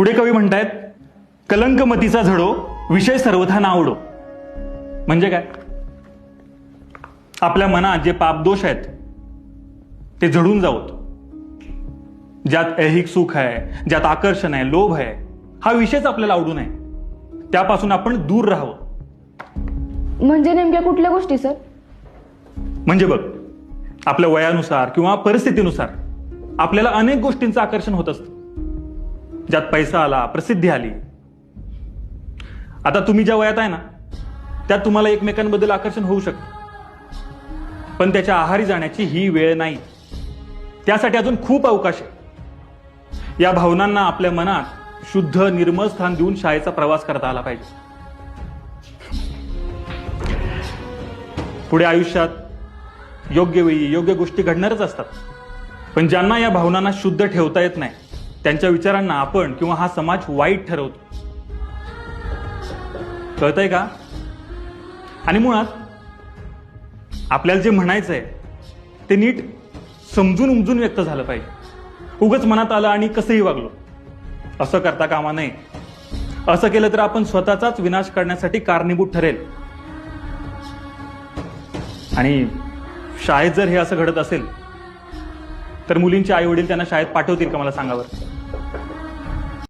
पुढे कवी म्हणतायत, कलंकमतीचा झडो विषय सर्वथा नावडो. म्हणजे काय? आपल्या मनात जे पापदोष आहेत ते जडून जावत. ज्यात ऐहिक सुख आहे, ज्यात आकर्षण आहे, लोभ आहे, हा विषयच आपल्याला आवडू नये. त्यापासून आपण दूर राहावं. म्हणजे नेमक्या कुठल्या गोष्टी सर? म्हणजे बघ, आपल्या वयानुसार किंवा परिस्थितीनुसार आपल्याला अनेक गोष्टींचं आकर्षण होत असतं. ज्यात पैसा आला, प्रसिद्धी आली. आता तुम्ही ज्या वयात आहे ना, त्यात तुम्हाला एकमेकांबद्दल आकर्षण होऊ शकतं, पण त्याच्या आहारी जाण्याची ही वेळ नाही. त्यासाठी अजून खूप अवकाश आहे. या भावनांना आपल्या मनात शुद्ध निर्मळ स्थान देऊन शाळेचा प्रवास करता आला पाहिजे. पुढे आयुष्यात योग्य वेळी योग्य गोष्टी घडणारच असतात. पण ज्यांना या भावनांना शुद्ध ठेवता येत नाही, त्यांच्या विचारांना आपण किंवा हा समाज वाईट ठरवतो. कळतंय का? आणि मुळात आपल्याला जे म्हणायचंय ते नीट समजून उमजून व्यक्त झालं पाहिजे. उगच मनात आलं आणि कसंही वागलो असं करता कामा नये. असं केलं तर आपण स्वतःचाच विनाश करण्यासाठी कारणीभूत ठरेल. आणि शाळेत जर हे असं घडत असेल तर मुलींचे आई वडील त्यांना शाळेत पाठवतील का, मला सांगा बरं.